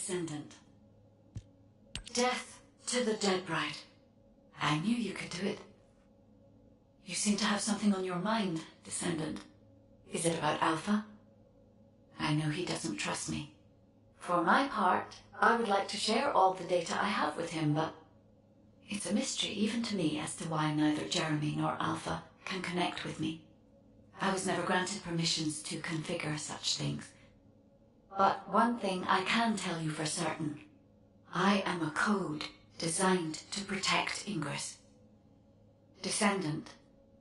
Thefirstdescendant. Death to the dead bride. I knew you could do it. You seem to have something on your mind, Descendant. Is it about Alpha? I know he doesn't trust me. For my part, I would like to share all the data I have with him, but it's a mystery even to me as to why neither Jeremy nor Alpha can connect with me. I was never granted permissions to configure such things. But one thing I can tell you for certain. I am a code designed to protect Ingress. Descendant,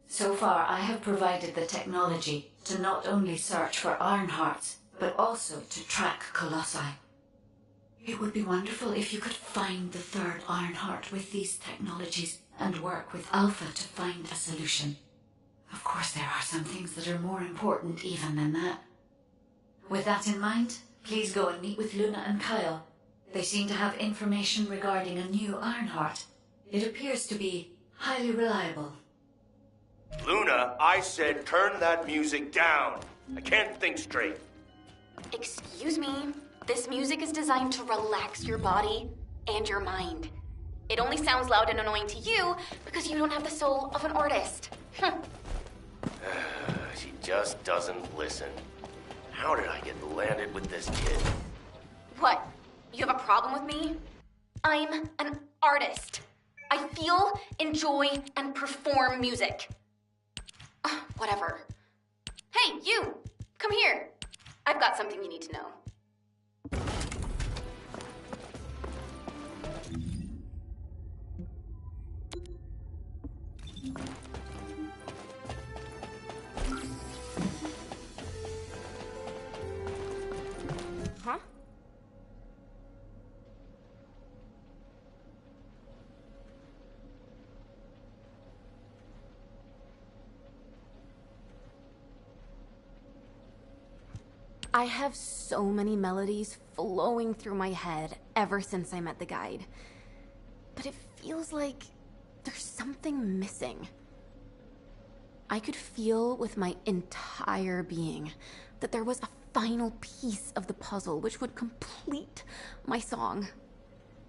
so far I have provided the technology to not only search for Ironhearts, but also to track Colossi. It would be wonderful if you could find the third Ironheart with these technologies and work with Alpha to find a solution. Of course, there are some things that are more important even than that. With that in mind, please go and meet with Luna and Kyle. They seem to have information regarding a new Ironheart. It appears to be highly reliable. Luna, I said turn that music down. I can't think straight. Excuse me. This music is designed to relax your body and your mind. It only sounds loud and annoying to you because you don't have the soul of an artist. She just doesn't listen. How did I get landed with this kid? What? You have a problem with me? I'm an artist. I feel, enjoy, and perform music. Whatever. Hey, you! Come here. I've got something you need to know. Huh? I have so many melodies flowing through my head ever since I met the guide. But it feels like there's something missing. I could feel with my entire being that there was a final piece of the puzzle which would complete my song.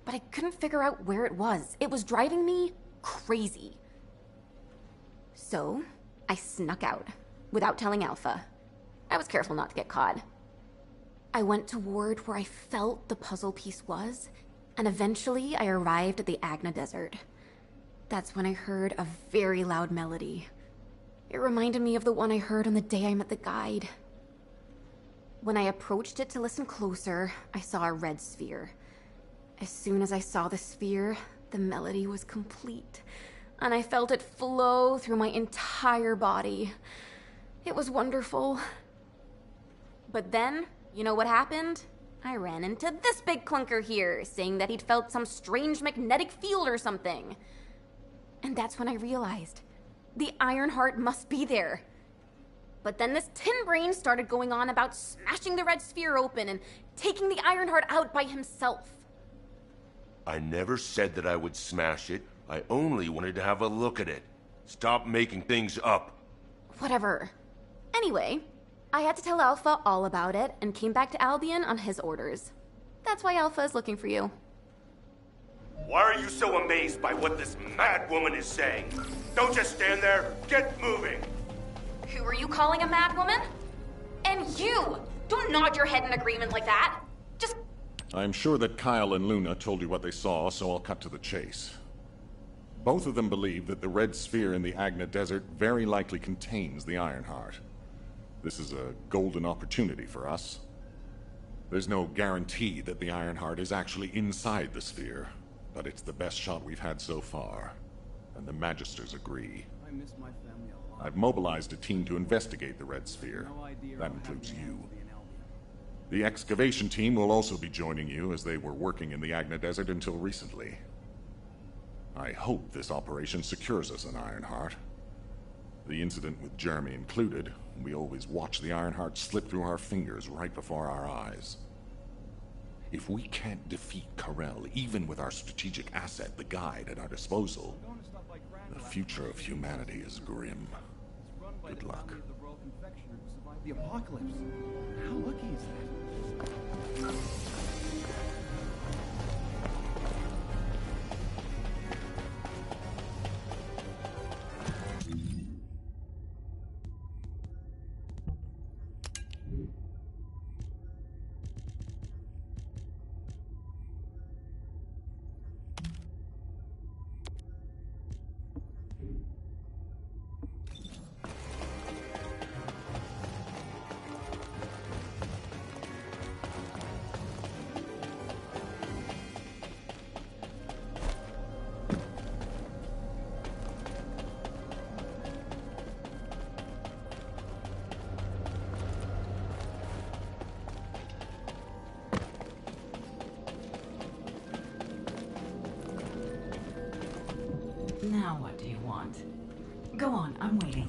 But I couldn't figure out where it was. It was driving me crazy. So, I snuck out without telling Alpha. I was careful not to get caught. I went toward where I felt the puzzle piece was, and eventually I arrived at the Agna Desert. That's when I heard a very loud melody. It reminded me of the one I heard on the day I met the guide. When I approached it to listen closer, I saw a red sphere. As soon as I saw the sphere, the melody was complete, and I felt it flow through my entire body. It was wonderful. But then, you know what happened? I ran into this big clunker here, saying that he'd felt some strange magnetic field or something. And that's when I realized the Ironheart must be there. But then this tin brain started going on about smashing the red sphere open and taking the Ironheart out by himself. I never said that I would smash it. I only wanted to have a look at it. Stop making things up. Whatever. Anyway, I had to tell Alpha all about it and came back to Albion on his orders. That's why Alpha is looking for you. Why are you so amazed by what this mad woman is saying? Don't just stand there. Get moving. Who are you calling a mad woman? And you! Don't nod your head in agreement like that. Just... I'm sure that Kyle and Luna told you what they saw, so I'll cut to the chase. Both of them believe that the red sphere in the Agna Desert very likely contains the Ironheart. This is a golden opportunity for us. There's no guarantee that the Ironheart is actually inside the sphere, but it's the best shot we've had so far, and the Magisters agree. I miss my family a lot. I've mobilized a team to investigate the red sphere. That includes you. The excavation team will also be joining you, as they were working in the Agna Desert until recently. I hope this operation secures us an Ironheart. The incident with Jeremy included, we always watch the Ironheart slip through our fingers right before our eyes. If we can't defeat Karel, even with our strategic asset, the guide, at our disposal, the future of humanity is grim. Good luck. The apocalypse. How lucky is that? Now what do you want? Go on, I'm waiting.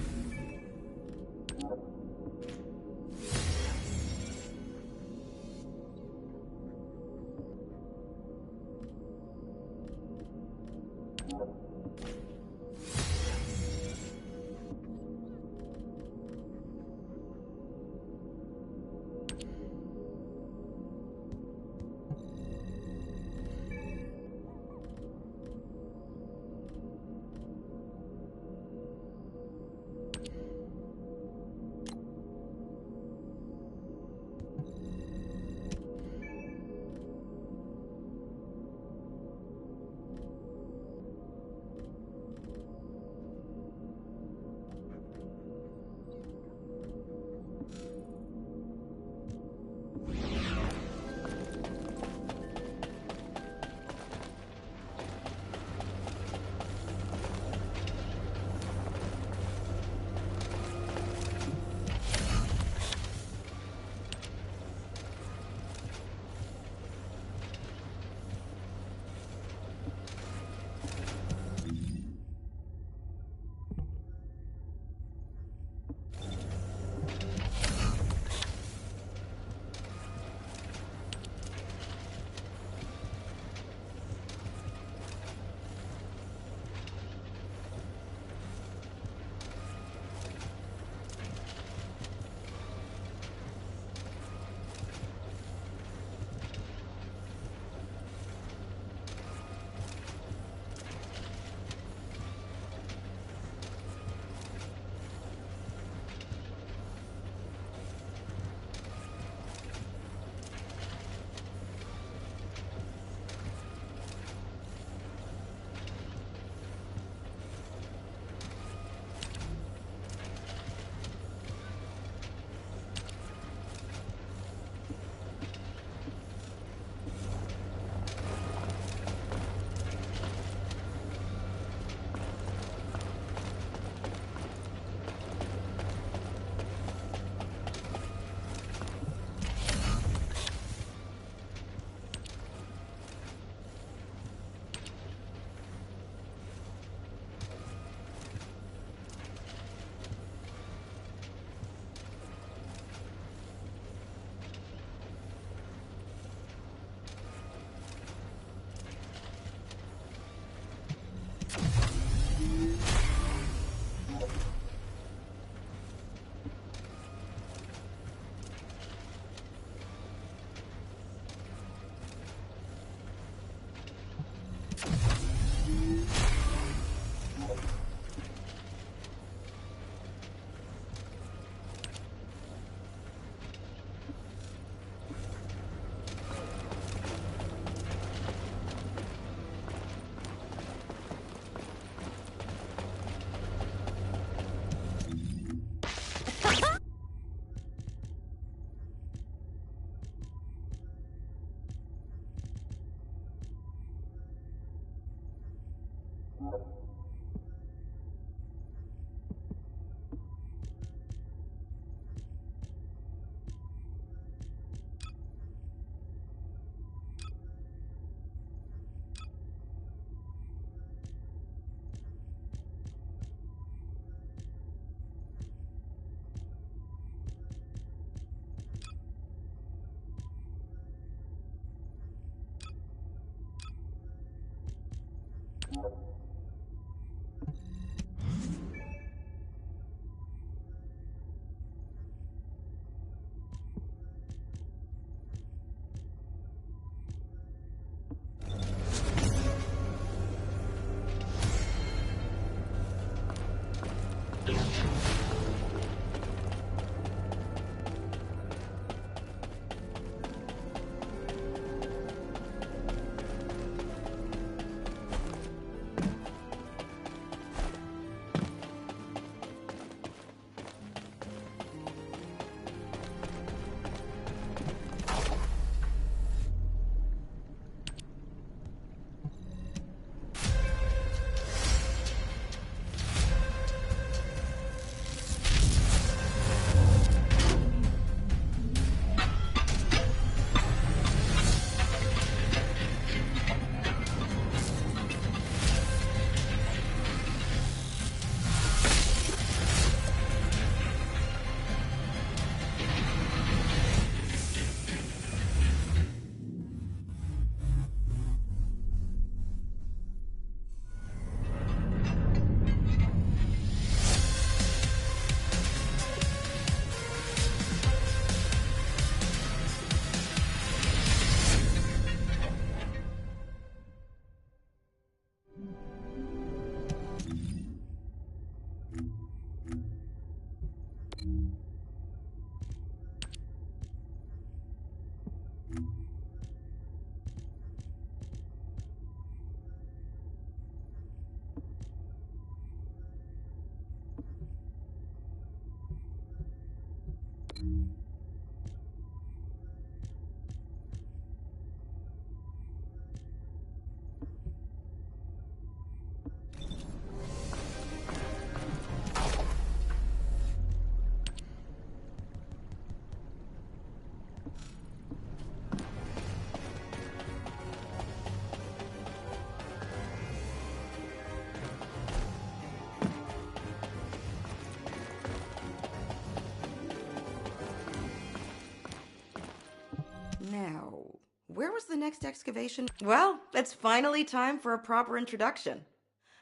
Where was the next excavation? Well, it's finally time for a proper introduction.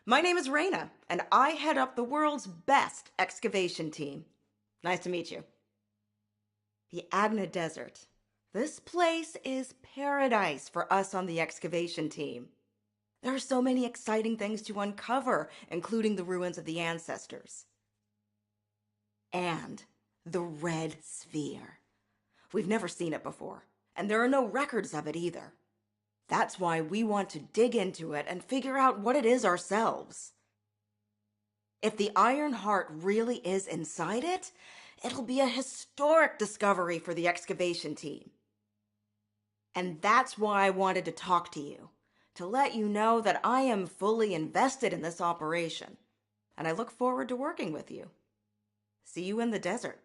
My name is Reyna, and I head up the world's best excavation team. Nice to meet you. The Agna Desert. This place is paradise for us on the excavation team. There are so many exciting things to uncover, including the ruins of the ancestors. And the Red Sphere. We've never seen it before, and there are no records of it either. That's why we want to dig into it and figure out what it is ourselves. If the Iron Heart really is inside it, it'll be a historic discovery for the excavation team. And that's why I wanted to talk to you, to let you know that I am fully invested in this operation, and I look forward to working with you. See you in the desert.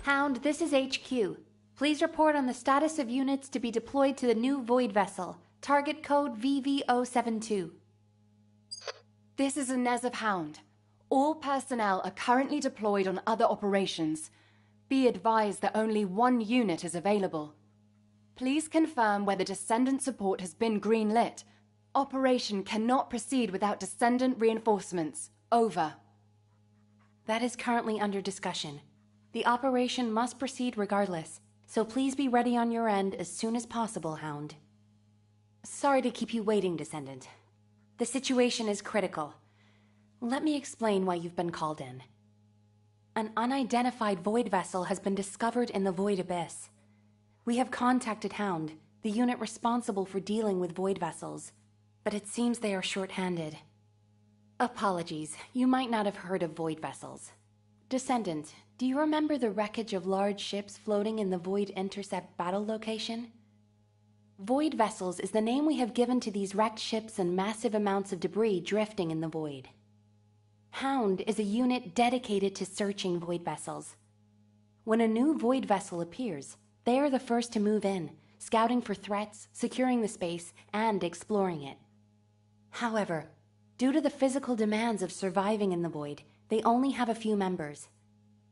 Hound, this is HQ. Please report on the status of units to be deployed to the new Void Vessel. Target code VV072. This is Inez of Hound. All personnel are currently deployed on other operations. Be advised that only one unit is available. Please confirm whether Descendant support has been green-lit. Operation cannot proceed without Descendant reinforcements. Over. That is currently under discussion. The operation must proceed regardless, so please be ready on your end as soon as possible, Hound. Sorry to keep you waiting, Descendant. The situation is critical. Let me explain why you've been called in. An unidentified Void Vessel has been discovered in the Void Abyss. We have contacted Hound, the unit responsible for dealing with Void Vessels, but it seems they are short-handed. Apologies, you might not have heard of Void Vessels. Descendant, do you remember the wreckage of large ships floating in the Void Intercept battle location? Void Vessels is the name we have given to these wrecked ships and massive amounts of debris drifting in the void. Hound is a unit dedicated to searching Void Vessels. When a new Void Vessel appears, they are the first to move in, scouting for threats, securing the space, and exploring it. However, due to the physical demands of surviving in the void, they only have a few members.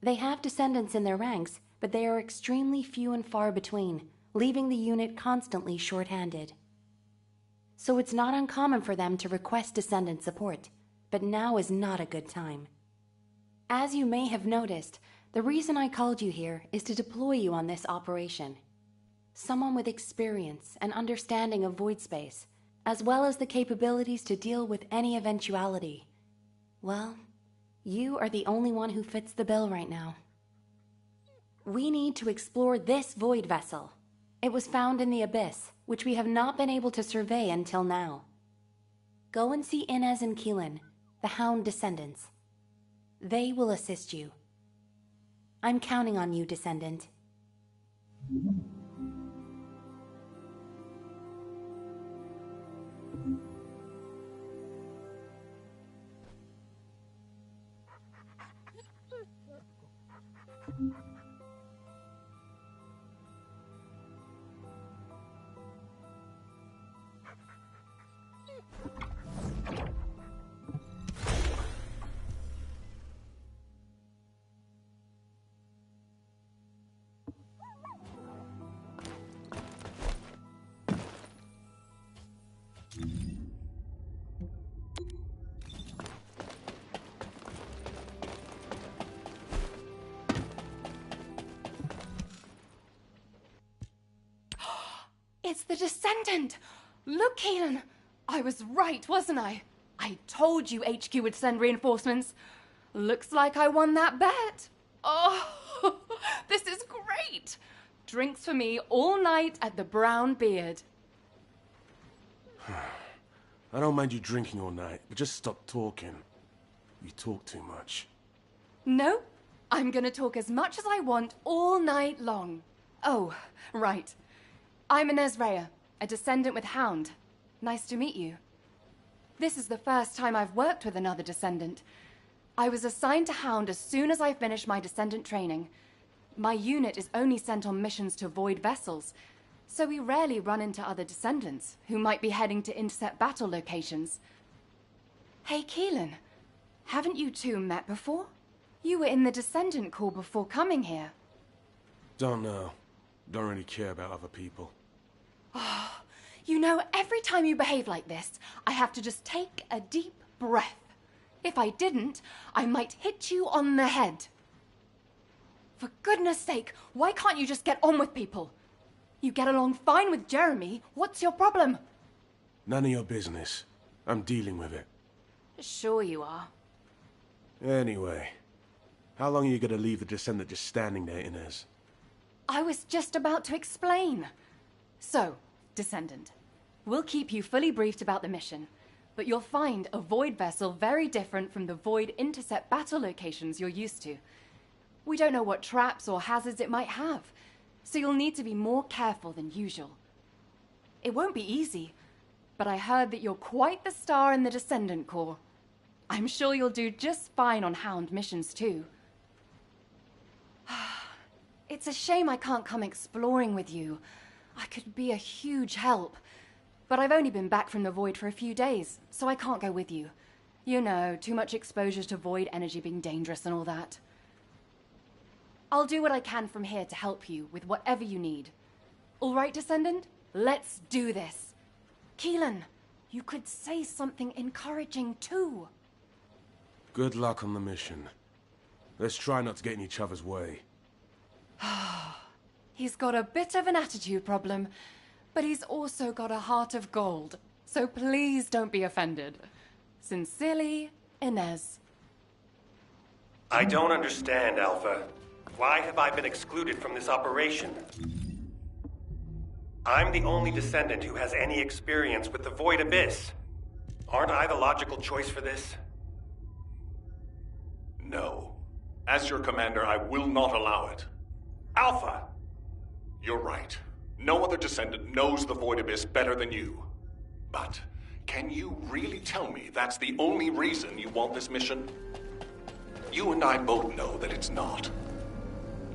They have descendants in their ranks, but they are extremely few and far between, leaving the unit constantly short-handed. So it's not uncommon for them to request descendant support, but now is not a good time. As you may have noticed, the reason I called you here is to deploy you on this operation. Someone with experience and understanding of void space, as well as the capabilities to deal with any eventuality. Well, you are the only one who fits the bill right now. We need to explore this Void Vessel. It was found in the Abyss, which we have not been able to survey until now. Go and see Inez and Keelan, the Hound descendants. They will assist you. I'm counting on you, Descendant. It's the Descendant! Look, Keelan! I was right, wasn't I? I told you HQ would send reinforcements. Looks like I won that bet. Oh, this is great! Drinks for me all night at the Brown Beard. I don't mind you drinking all night, but just stop talking. You talk too much. No, I'm gonna talk as much as I want all night long. Oh, right. I'm Inez Rhea, a descendant with Hound. Nice to meet you. This is the first time I've worked with another descendant. I was assigned to Hound as soon as I finished my descendant training. My unit is only sent on missions to Void vessels, so we rarely run into other descendants who might be heading to intercept battle locations. Hey, Keelan, haven't you two met before? You were in the Descendant Corps before coming here. Don't know. Don't really care about other people. You know, every time you behave like this, I have to just take a deep breath. If I didn't, I might hit you on the head. For goodness sake, why can't you just get on with people? You get along fine with Jeremy. What's your problem? None of your business. I'm dealing with it. Sure you are. Anyway, how long are you gonna leave the Descendant just standing there, Inez? I was just about to explain. So, Descendant, we'll keep you fully briefed about the mission, but you'll find a Void vessel very different from the Void intercept battle locations you're used to. We don't know what traps or hazards it might have, so you'll need to be more careful than usual. It won't be easy, but I heard that you're quite the star in the Descendant Corps. I'm sure you'll do just fine on Hound missions too. It's a shame I can't come exploring with you. I could be a huge help. But I've only been back from the Void for a few days, so I can't go with you. You know, too much exposure to Void energy being dangerous and all that. I'll do what I can from here to help you with whatever you need. All right, Descendant? Let's do this. Keelan, you could say something encouraging too. Good luck on the mission. Let's try not to get in each other's way. He's got a bit of an attitude problem, but he's also got a heart of gold. So please don't be offended. Sincerely, Inez. I don't understand, Alpha. Why have I been excluded from this operation? I'm the only descendant who has any experience with the Void Abyss. Aren't I the logical choice for this? No. As your commander, I will not allow it. Alpha! You're right. No other descendant knows the Void Abyss better than you. But can you really tell me that's the only reason you want this mission? You and I both know that it's not.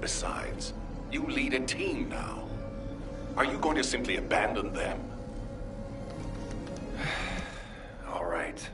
Besides, you lead a team now. Are you going to simply abandon them? All right.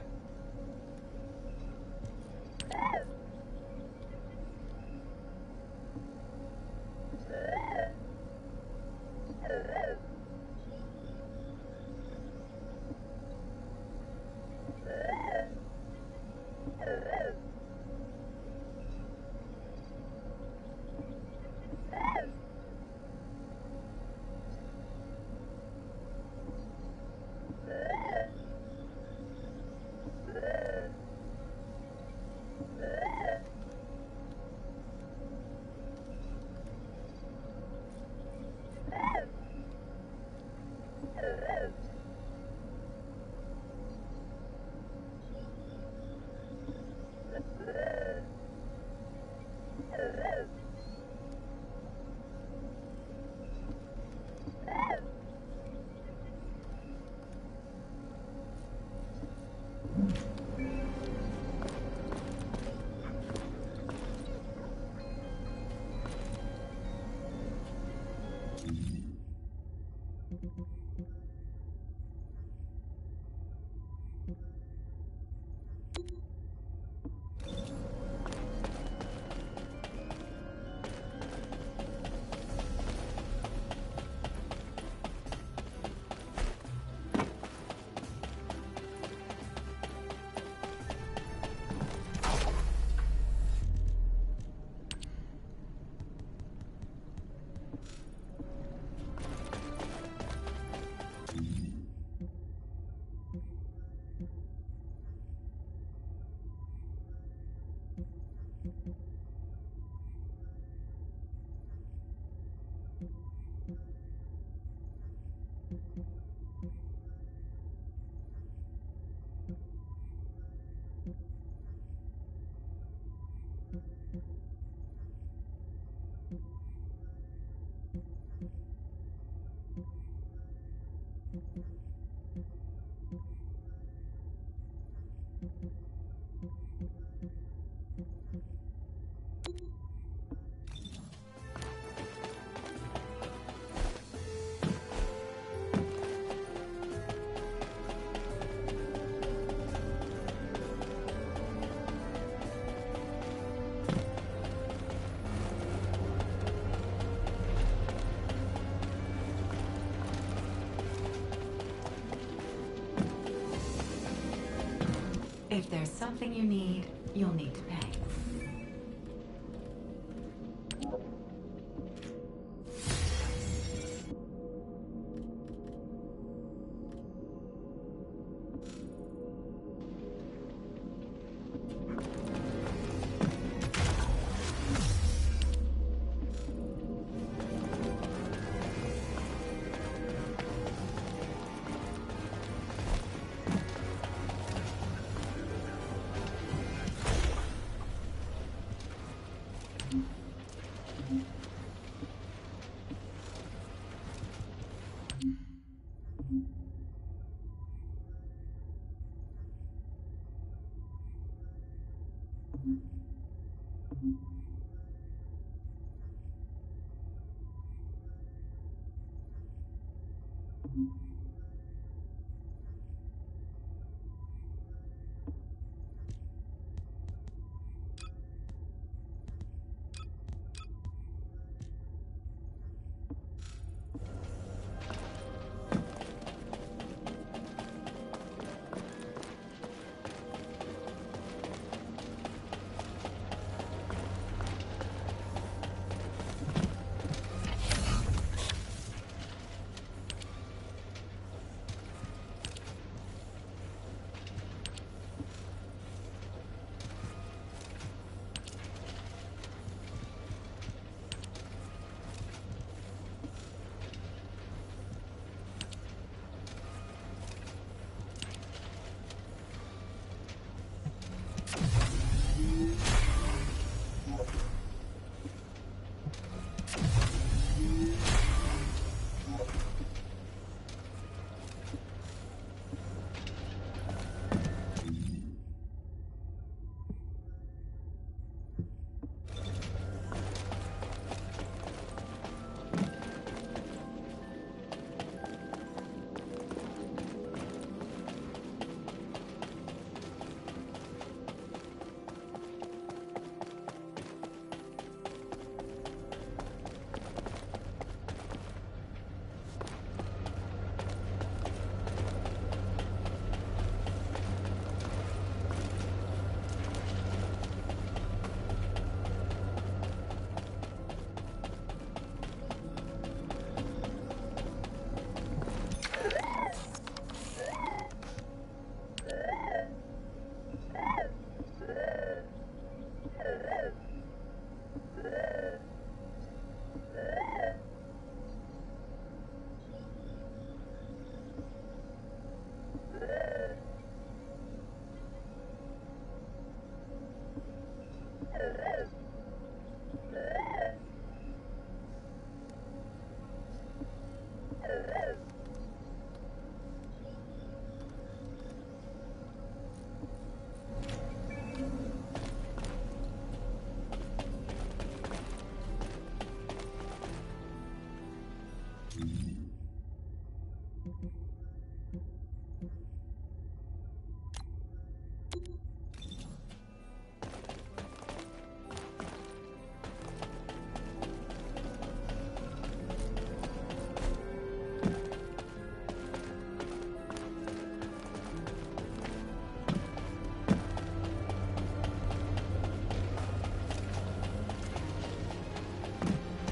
If there's something you need, you'll need to pay.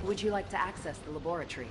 Would you like to access the laboratory?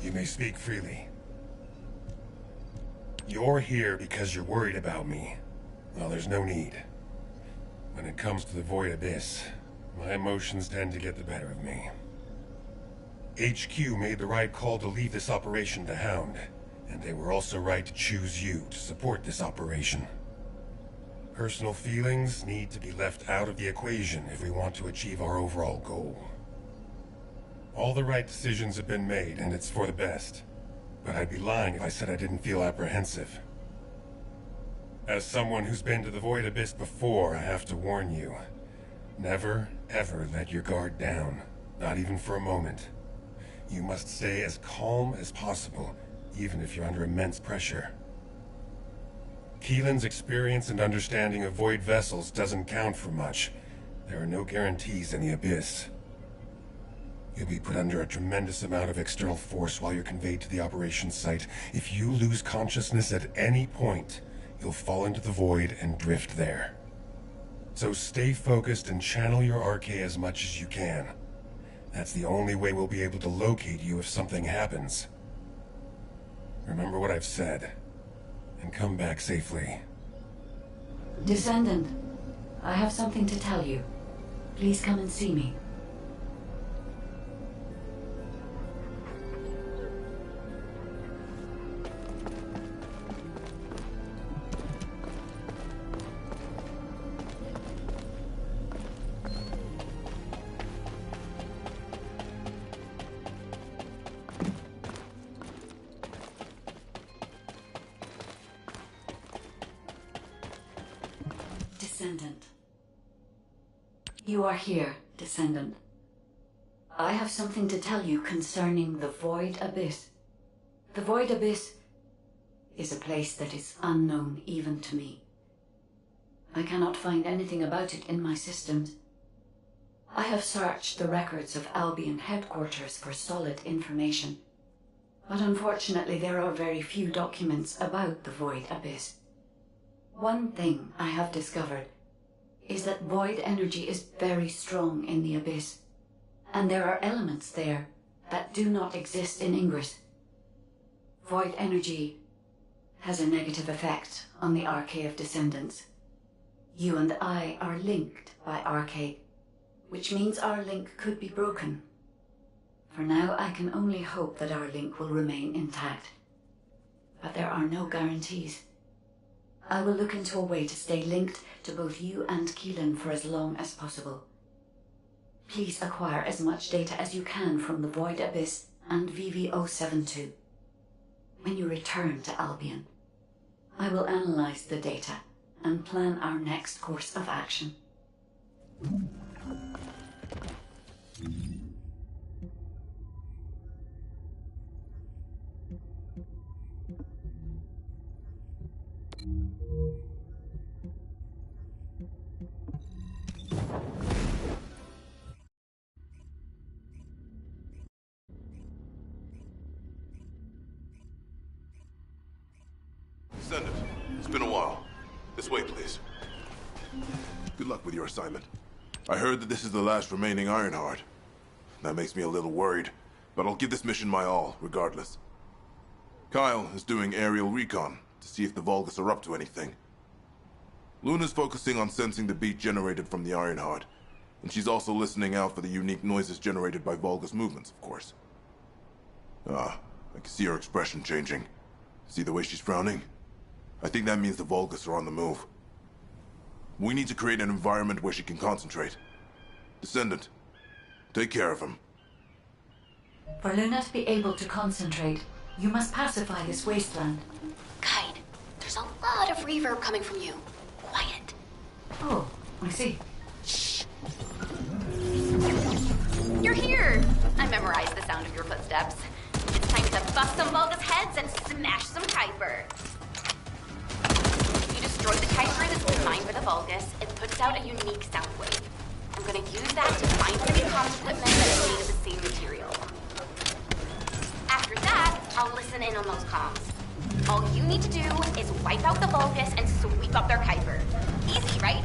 You may speak freely. You're here because you're worried about me. Well, there's no need. When it comes to the Void Abyss, my emotions tend to get the better of me. HQ made the right call to leave this operation to Hound, and they were also right to choose you to support this operation. Personal feelings need to be left out of the equation if we want to achieve our overall goal. All the right decisions have been made, and it's for the best. But I'd be lying if I said I didn't feel apprehensive. As someone who's been to the Void Abyss before, I have to warn you. Never, ever let your guard down. Not even for a moment. You must stay as calm as possible, even if you're under immense pressure. Keelan's experience and understanding of Void vessels doesn't count for much. There are no guarantees in the Abyss. You'll be put under a tremendous amount of external force while you're conveyed to the operations site. If you lose consciousness at any point, you'll fall into the Void and drift there. So stay focused and channel your RK as much as you can. That's the only way we'll be able to locate you if something happens. Remember what I've said, and come back safely. Descendant, I have something to tell you. Please come and see me. Descendant. You are here, Descendant. I have something to tell you concerning the Void Abyss. The Void Abyss is a place that is unknown even to me. I cannot find anything about it in my systems. I have searched the records of Albion headquarters for solid information, but unfortunately there are very few documents about the Void Abyss. One thing I have discovered is that void energy is very strong in the Abyss, and there are elements there that do not exist in Ingress. Void energy has a negative effect on the RK of Descendants. You and I are linked by RK. which means our link could be broken. For now, I can only hope that our link will remain intact. But there are no guarantees. I will look into a way to stay linked to both you and Keelan for as long as possible. Please acquire as much data as you can from the Void Abyss and VV-072. When you return to Albion, I will analyze the data and plan our next course of action. Descendant, it's been a while. This way, please. Good luck with your assignment. I heard that this is the last remaining Ironheart. That makes me a little worried, but I'll give this mission my all, regardless. Kyle is doing aerial recon to see if the Vulgus are up to anything. Luna's focusing on sensing the beat generated from the Ironheart, and she's also listening out for the unique noises generated by Vulgus movements, of course. I can see her expression changing. See the way she's frowning? I think that means the Vulgus are on the move. We need to create an environment where she can concentrate. Descendant, take care of him. For Luna to be able to concentrate, you must pacify this wasteland. Guide, there's a lot of reverb coming from you. Quiet. Oh, I see. Shh. You're here! I memorized the sound of your footsteps. It's time to bust some Vulgus heads and smash some Kuiper. You destroy the Kuiper that's designed for the Vulgus, it puts out a unique sound wave. I'm gonna use that to find one of the comms equipment that is made of the same material. After that, I'll listen in on those comms. All you need to do is wipe out the Vulgus and sweep up their Kuiper. Easy, right?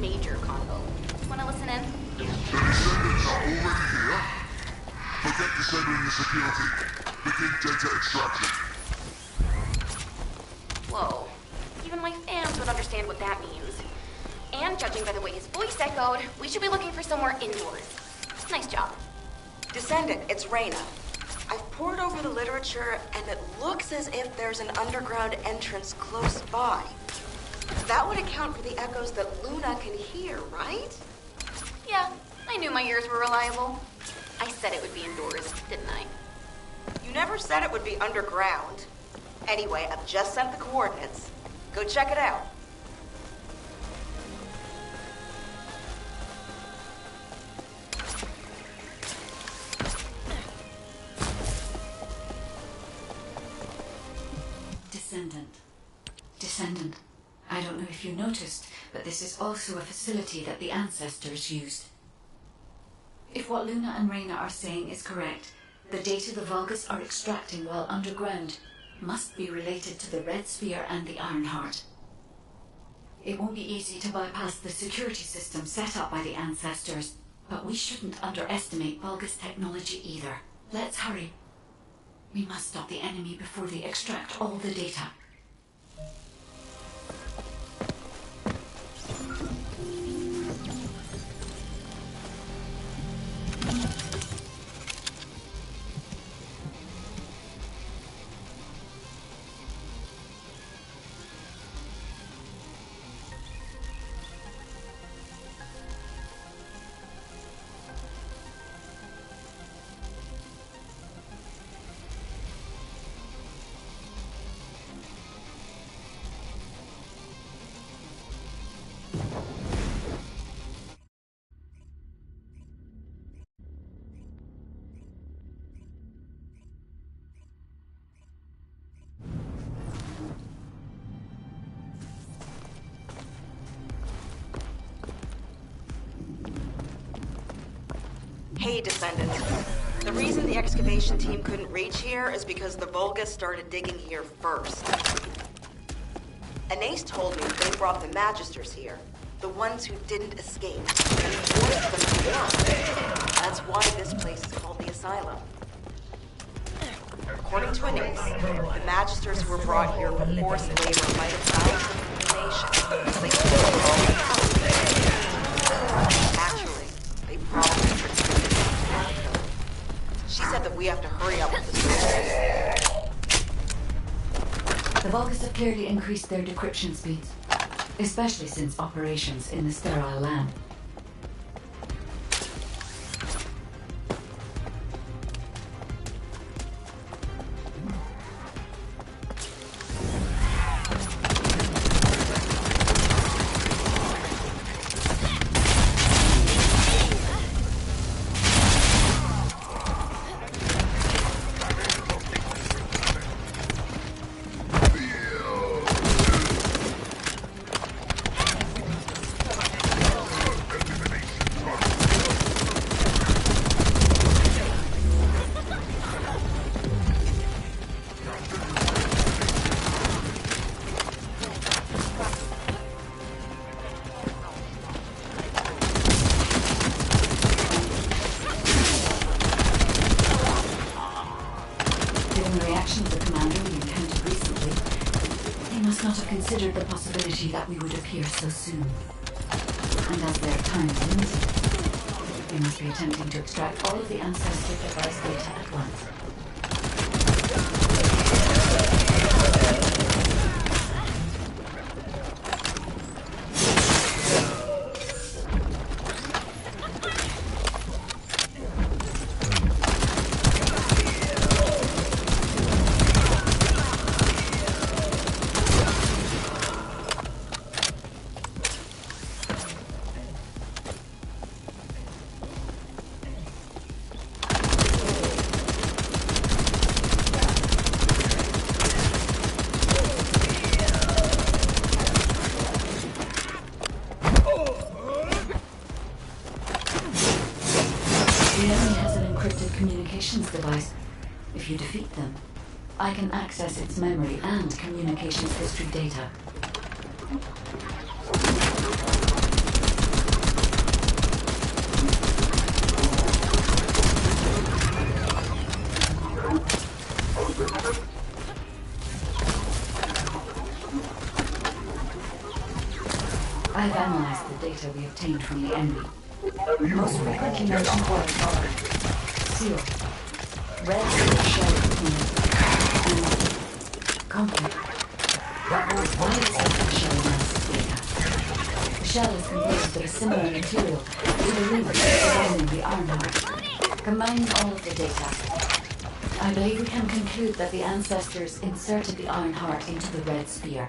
major convo. Wanna listen in? The Descendants are already here. Forget disabling the security. Begin data extraction. Whoa. Even my fans would understand what that means. And judging by the way his voice echoed, we should be looking for somewhere indoors. Nice job. Descendant, it's Reyna. I've pored over the literature, and it looks as if there's an underground entrance close by. That would account for the echoes that Luna can hear, right? Yeah, I knew my ears were reliable. I said it would be indoors, didn't I? You never said it would be underground. Anyway, I've just sent the coordinates. Go check it out. Descendant. I don't know if you noticed, but this is also a facility that the ancestors used. If what Luna and Reyna are saying is correct, the data the Vulgus are extracting while underground must be related to the Red Sphere and the Ironheart. It won't be easy to bypass the security system set up by the ancestors, but we shouldn't underestimate Vulgus technology either. Let's hurry. We must stop the enemy before they extract all the data. Hey, Descendant. The reason the excavation team couldn't reach here is because the Vulgus started digging here first. Anais told me they brought the Magisters here, the ones who didn't escape, and forced them to work. That's why this place is called the Asylum. According to Anais, the Magisters who were brought here for forced labor might have found some information. They killed all the house. Actually, they probably She said that we have to hurry up with this. The Vulgus have clearly increased their decryption speeds, especially since operations in the sterile land. Considered the possibility that we would appear so soon. And as their time is limited, we must be attempting to extract all of the ancestor device data at once. Device. If you defeat them, I can access its memory and communications history data. I've analyzed the data we obtained from the envy. Most frequently mentioned words are seal, red seal shell component, and company. Why is the shell mass data? The shell is composed of a similar material to the ring surrounding the Ironheart. Combining all of the data, I believe we can conclude that the ancestors inserted the Ironheart into the red sphere.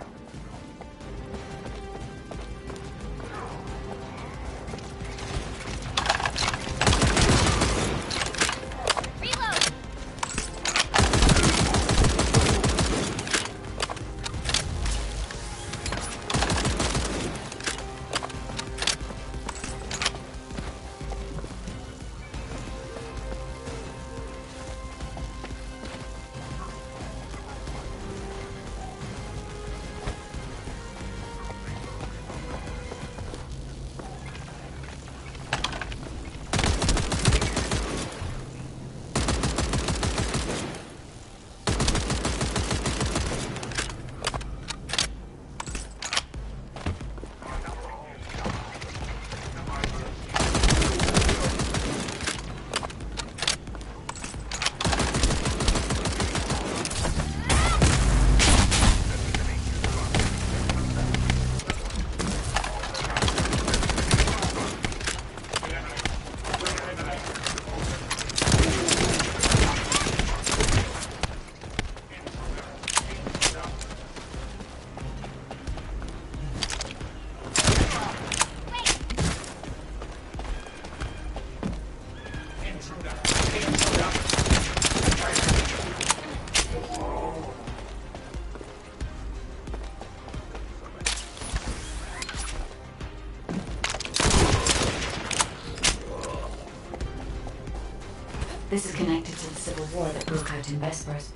This is connected to the civil war that broke out in Vespers.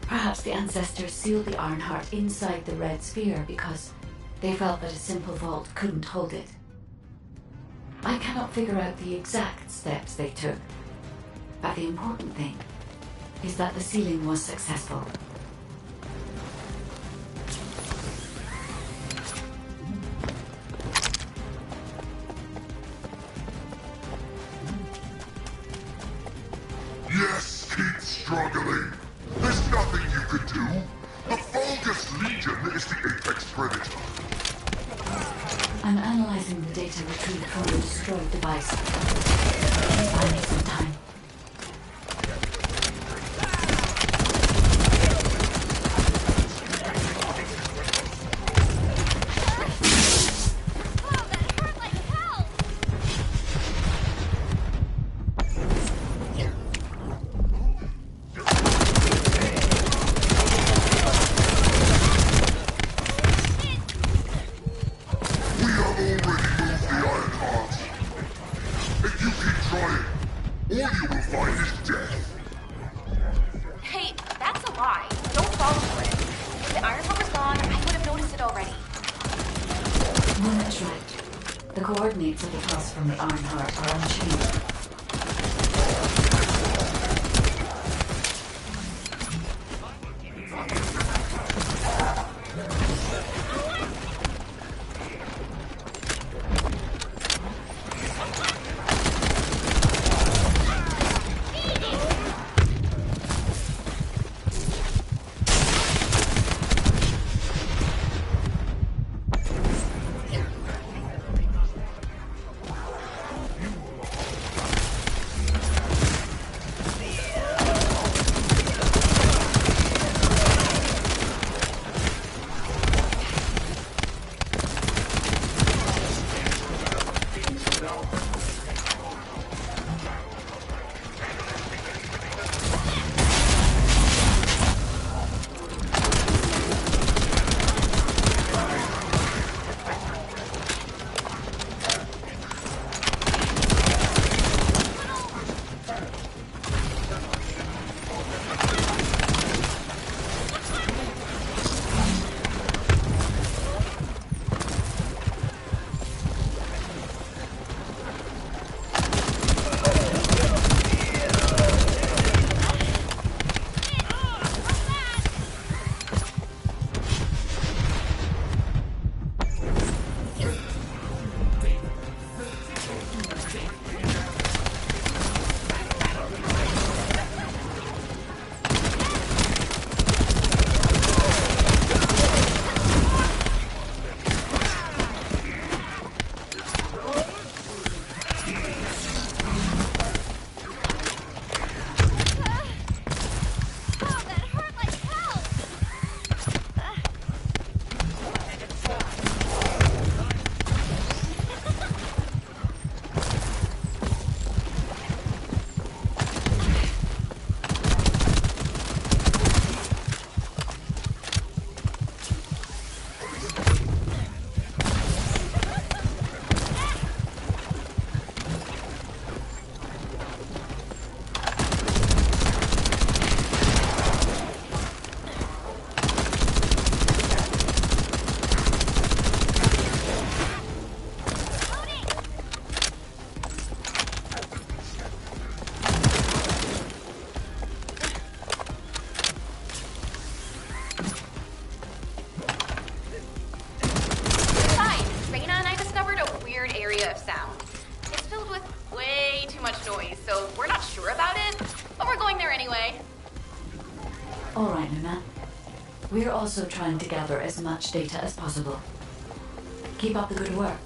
Perhaps the ancestors sealed the Ironheart inside the red sphere because they felt that a simple vault couldn't hold it. I cannot figure out the exact steps they took, but the important thing is that the sealing was successful. Yes, keep struggling. There's nothing you can do. The Vulgus Legion is the apex predator. I'm analyzing the data retrieved from the destroyed device. I need some time. Coordinates of the pulse from the Ironheart are unchanged. We're also trying to gather as much data as possible. Keep up the good work.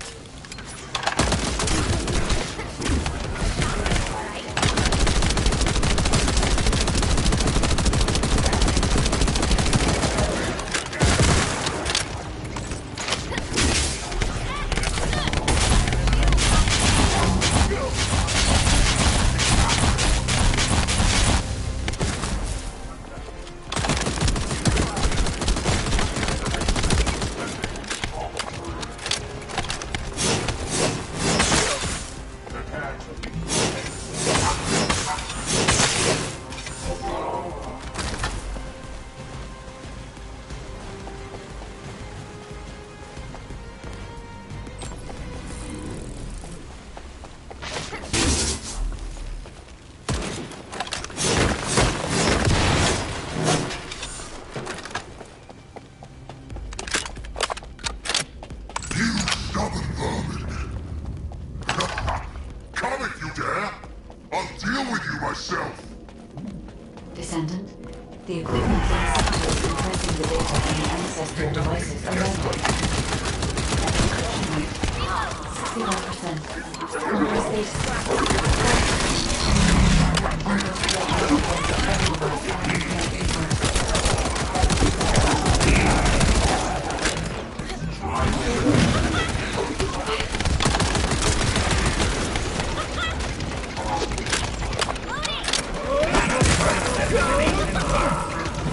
Descendant, the equipment inside is compressing the data from the ancestral devices around it. Encryption rate, 61%. Compressed data. Almost replicated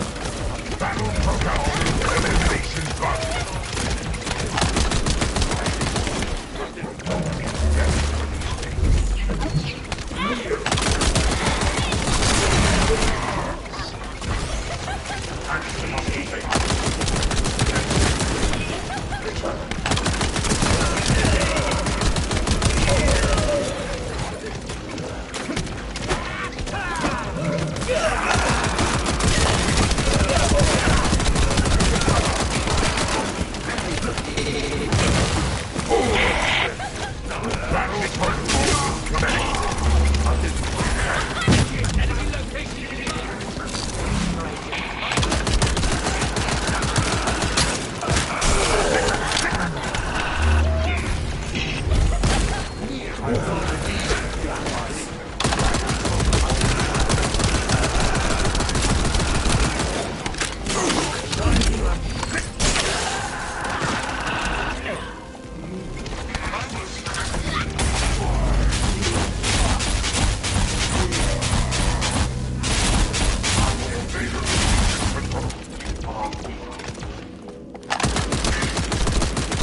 every device on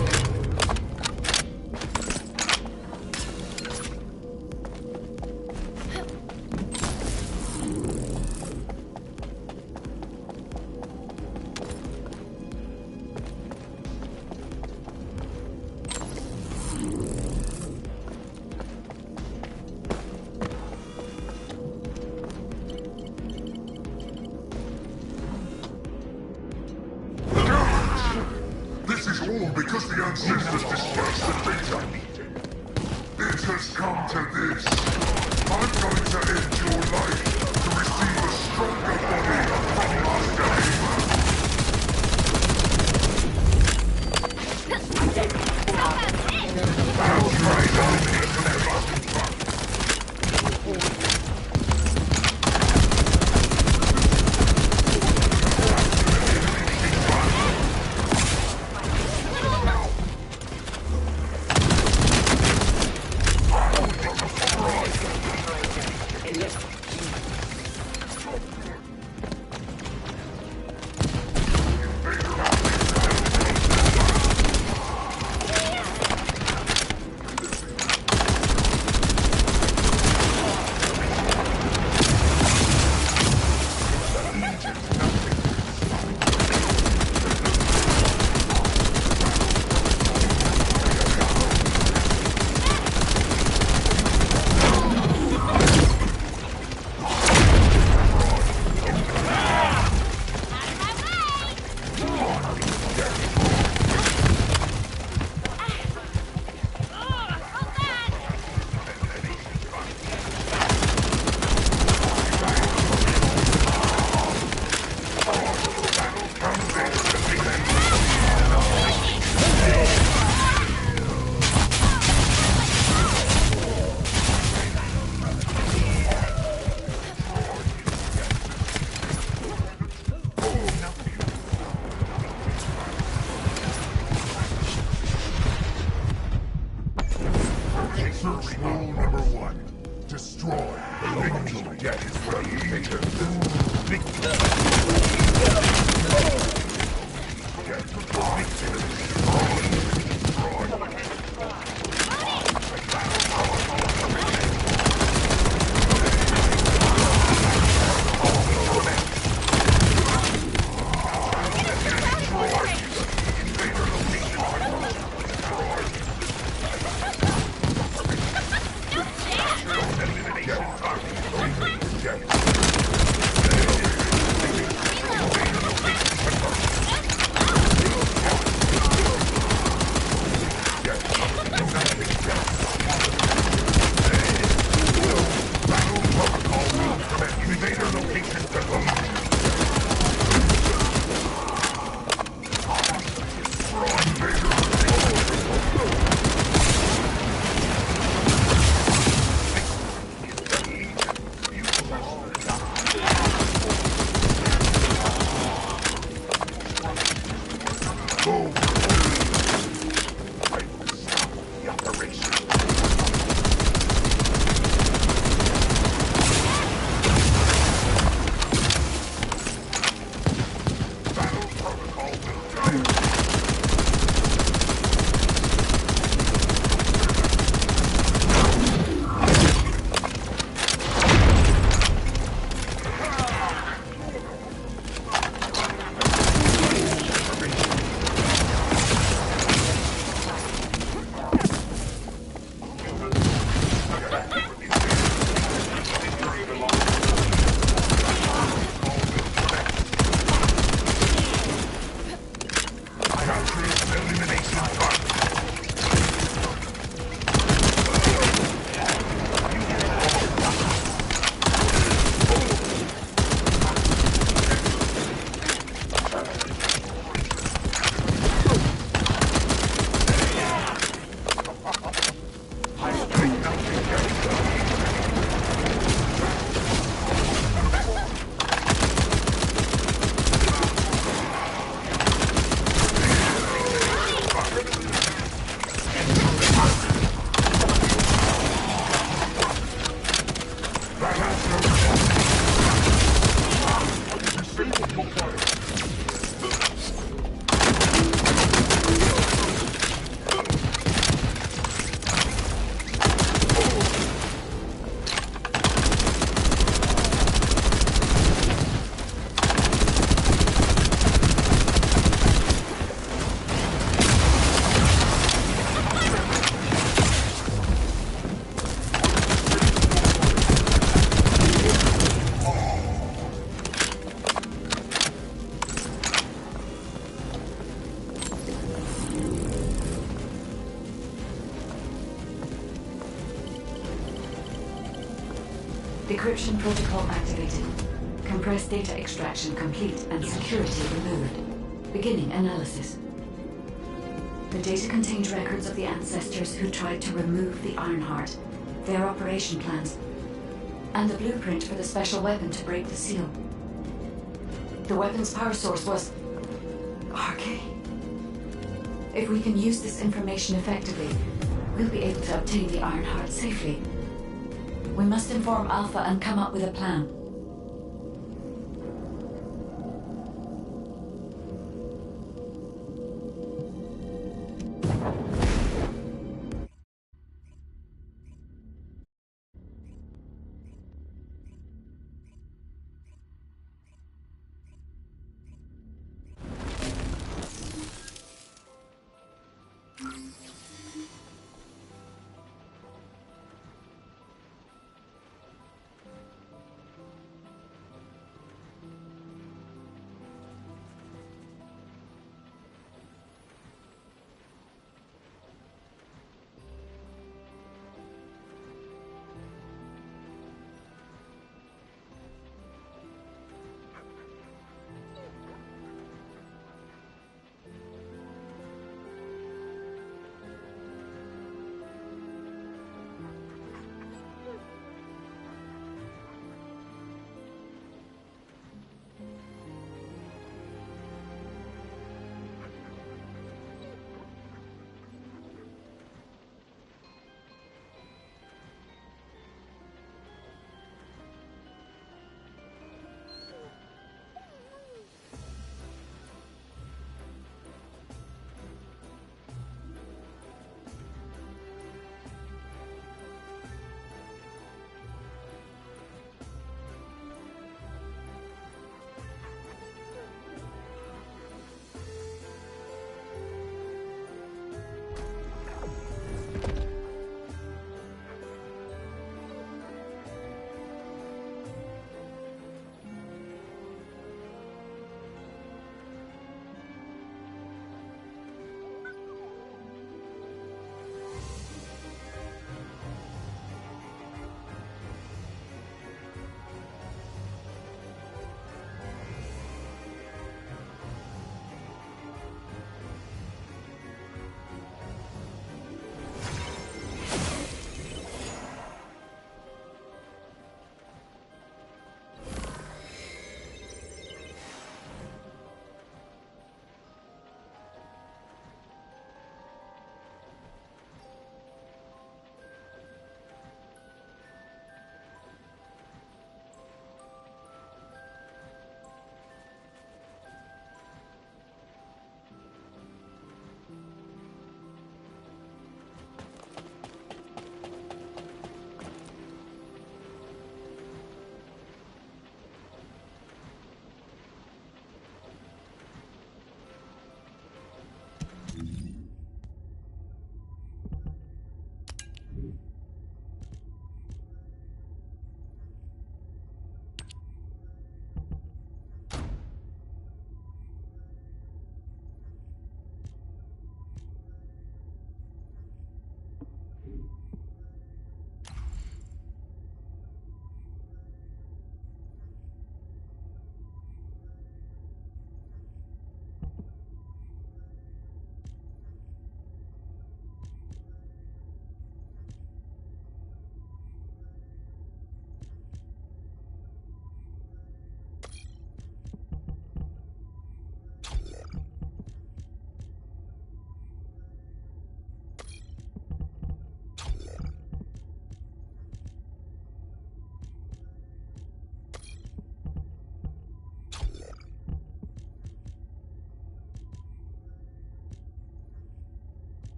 the network. Because the ancestors dispersed the data. It has come to this. I'm going to end your life to receive a stronger body from Decryption protocol activated. Compressed data extraction complete and security removed. Beginning analysis. The data contained records of the ancestors who tried to remove the Ironheart, their operation plans, and the blueprint for the special weapon to break the seal. The weapon's power source was RK. If we can use this information effectively, we'll be able to obtain the Ironheart safely. We must inform Alpha and come up with a plan.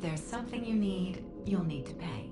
there's something you need, you'll need to pay.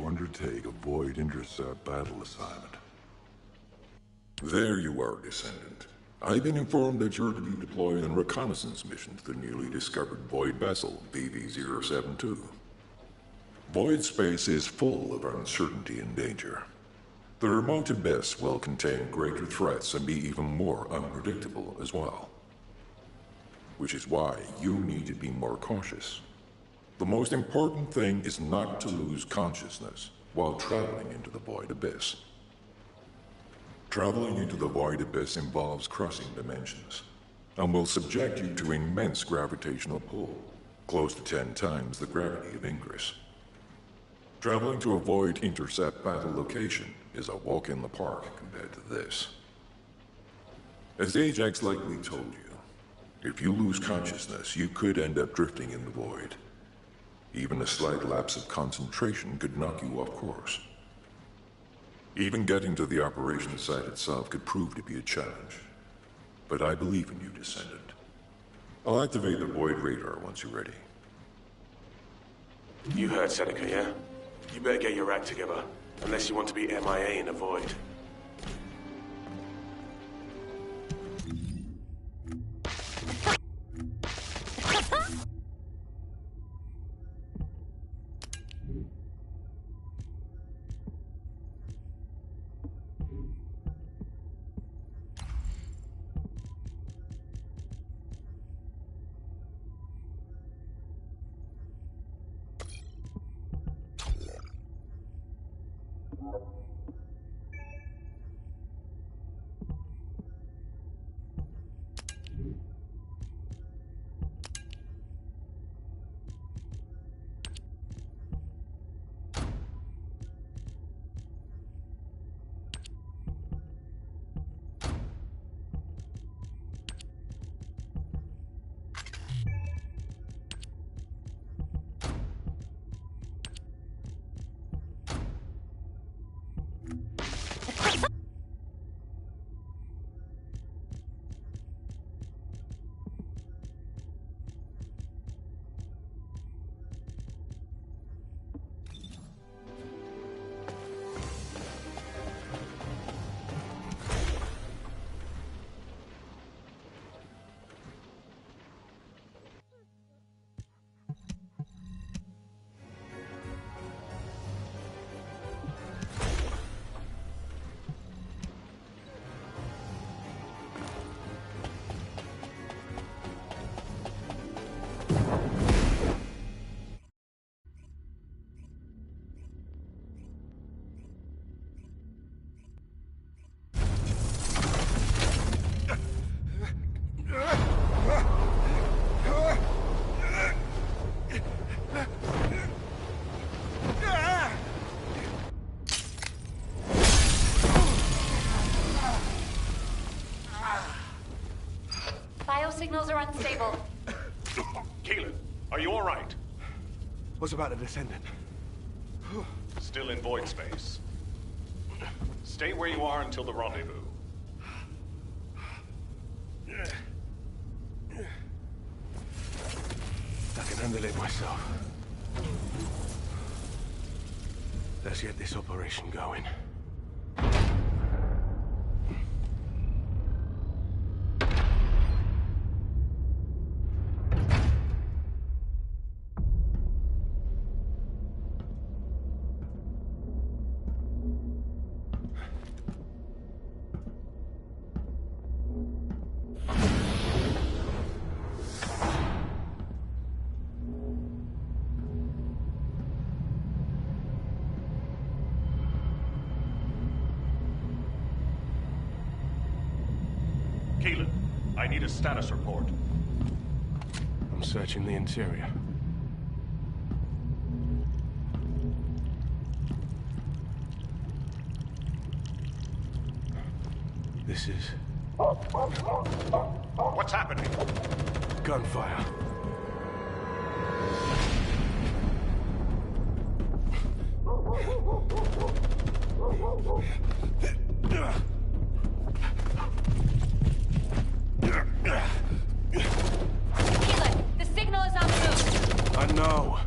to undertake a Void Intercept battle assignment. There you are, Descendant. I've been informed that you're to be deployed on a reconnaissance mission to the newly discovered Void vessel, BV-072. Void space is full of uncertainty and danger. The remote abyss will contain greater threats and be even more unpredictable as well. Which is why you need to be more cautious. The most important thing is not to lose consciousness while traveling into the Void Abyss. Traveling into the Void Abyss involves crossing dimensions, and will subject you to immense gravitational pull, close to 10 times the gravity of Ingress. Traveling to a Void Intercept battle location is a walk in the park compared to this. As Ajax likely told you, if you lose consciousness, you could end up drifting in the Void. Even a slight lapse of concentration could knock you off course. Even getting to the operation site itself could prove to be a challenge. But I believe in you, Descendant. I'll activate the Void radar once you're ready. You heard Seneca, yeah? You better get your act together, unless you want to be MIA in the Void. Signals are unstable. Keelan, are you all right? What's about the Descendant? Still in void space. Stay where you are until the rendezvous. I can handle it myself. Let's get this operation going. Keelan, I need a status report. I'm searching the interior. This is... What's happening? gunfire. Keelan, the signal is on the move. I know.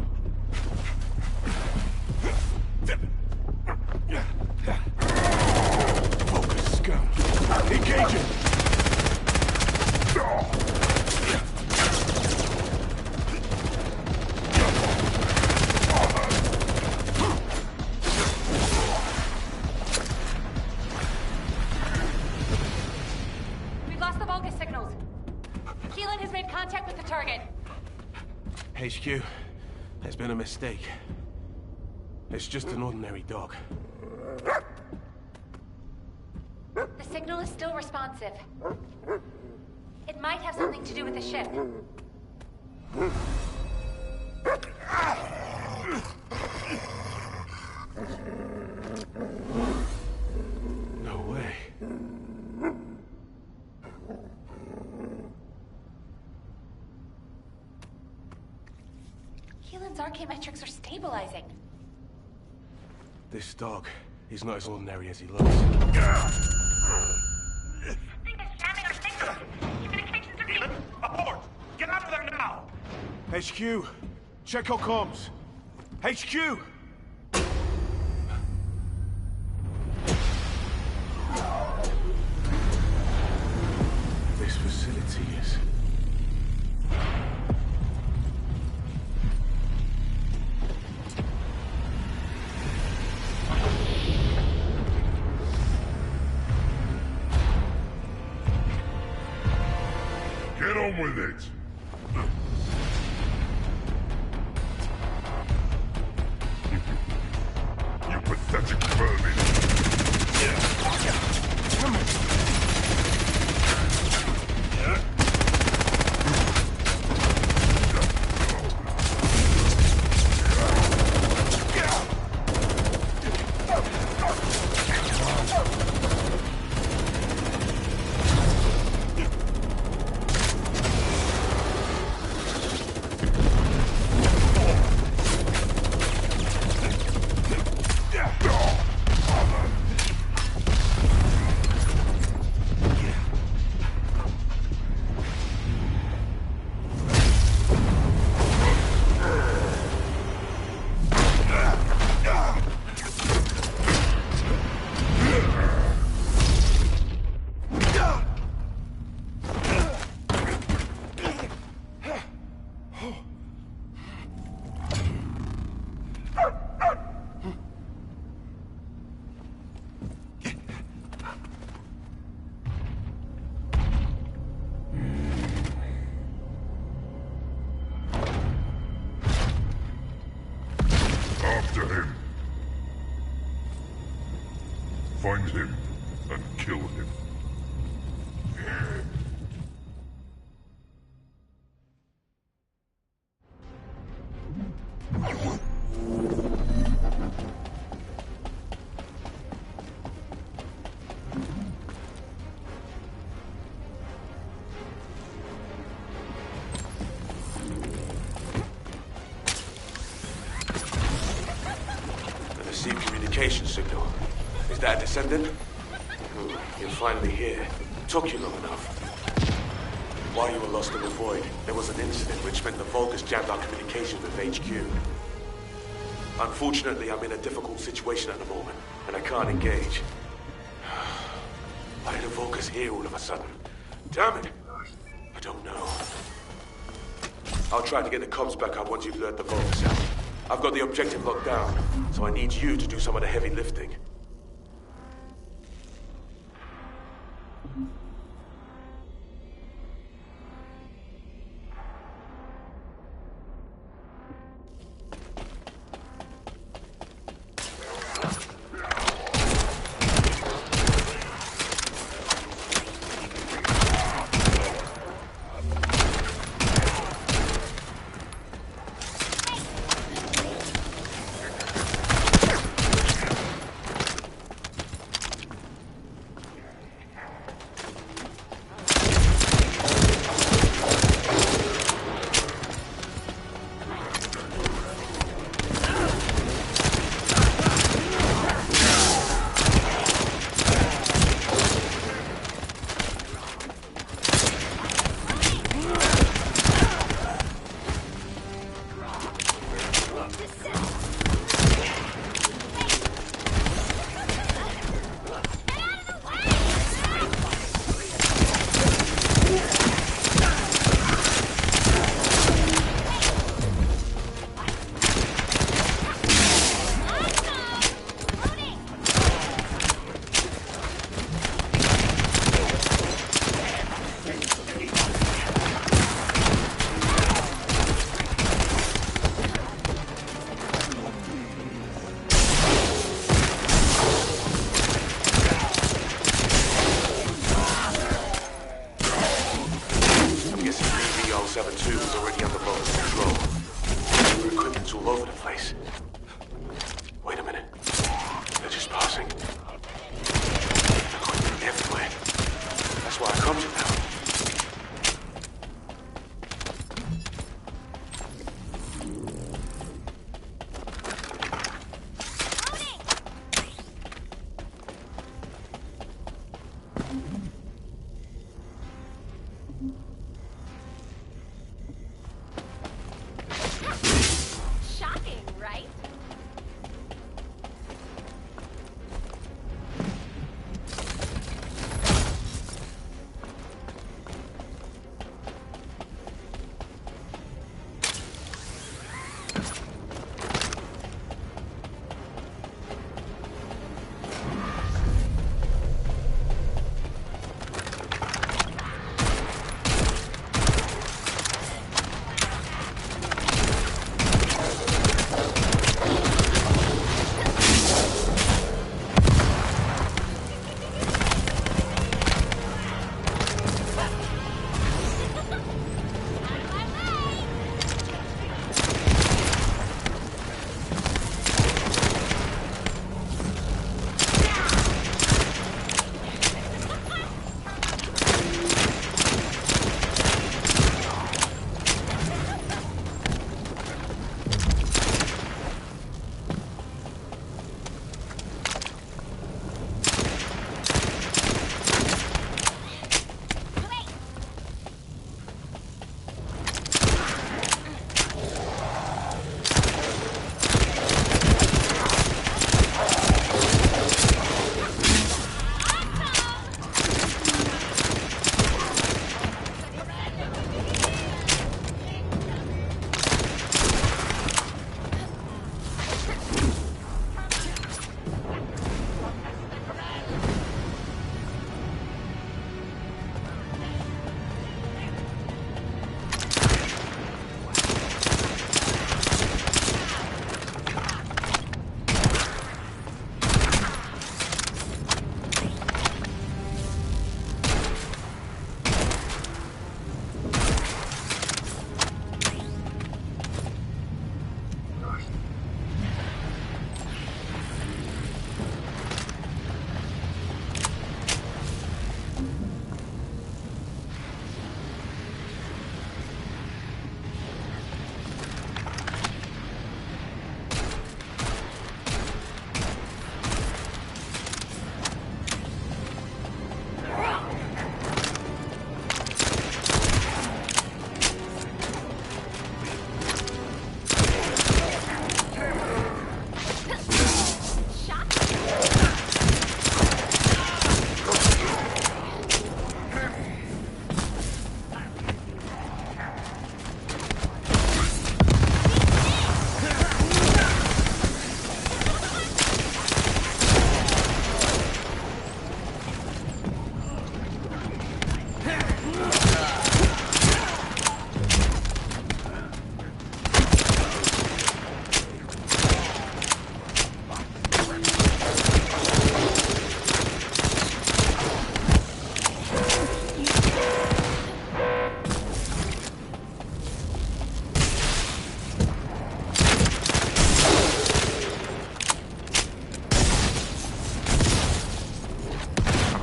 target. HQ, there's been a mistake. It's just an ordinary dog. The signal is still responsive. It might have something to do with the ship. No way. Keelan's archaeometrics are stabilizing. This dog, he's not as ordinary as he looks. Vibin, abort! Get out of there now! HQ, check your comms. HQ! This facility is... Get on with it! You pathetic vermin! After him. Find him and kill him. I received communication signal. Is that a descendant? You're finally here. Took you long enough. While you were lost in the void, there was an incident which meant the Vulgus jammed our communications with HQ. Unfortunately, I'm in a difficult situation at the moment, and I can't engage. Why did the Vulgus here all of a sudden? Damn it! I don't know. I'll try to get the comms back up once you've lured the Vulgus out. I've got the objective locked down, so I need you to do some of the heavy lifting. 7-2 was already under Vulcan's control. Their equipment's all over the place. Wait a minute. They're just passing. Equipment everywhere. That's why I come to now.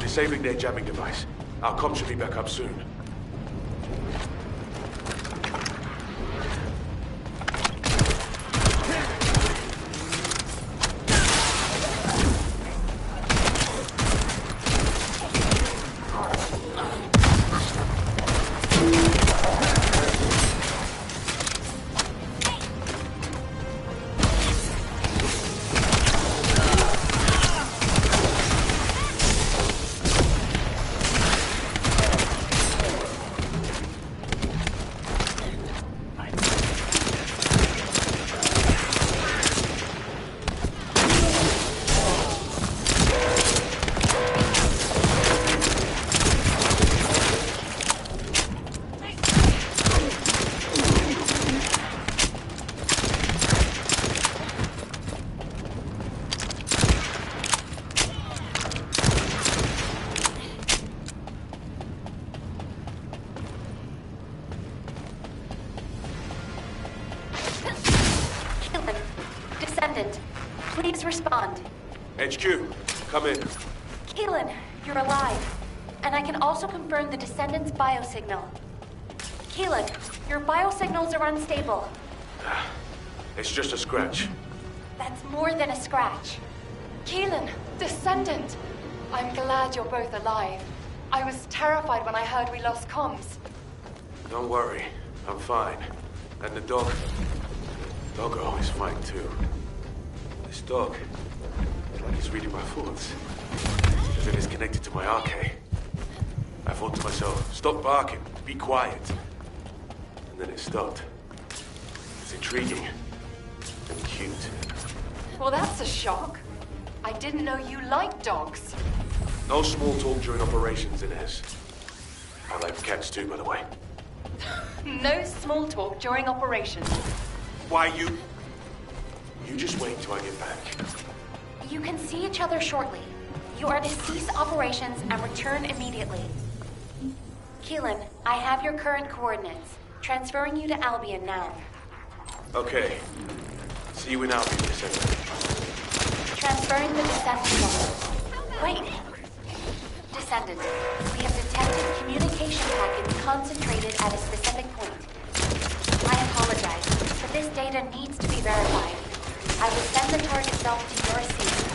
Disabling their jamming device. Our comm should be back up soon. Keelan, Descendant, please respond. HQ, come in. Keelan, you're alive. And I can also confirm the Descendant's biosignal. Keelan, your biosignals are unstable. It's just a scratch. That's more than a scratch. Keelan, Descendant! I'm glad you're both alive. I was terrified when I heard we lost comms. Don't worry, I'm fine. And the dog... Doggo is fine too. This dog, it's like he's reading my thoughts. As if it's connected to my arcade. I thought to myself, stop barking, be quiet. And then it stopped. It's intriguing and cute. Well, that's a shock. I didn't know you liked dogs. No small talk during operations, Inez. I like cats too, by the way. No small talk during operations. Why you just wait till I get back. You can see each other shortly. You are to cease operations and return immediately. Keelan, I have your current coordinates. Transferring you to Albion now. Okay. See you in Albion, Descendant. Transferring the descent signal. Wait. Descendant, we have detected communication packets concentrated at a specific point. I apologize, but this data needs to be verified. I will send the target self to your seat.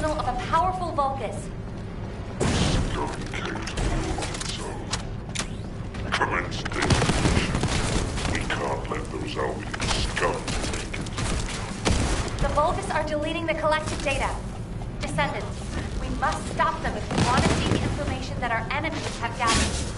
signal of a powerful Vulgus. Commence detonation. We can't let those Albion scum take it. The Vulgus are deleting the collected data. Descendants, we must stop them if we want to see the information that our enemies have gathered.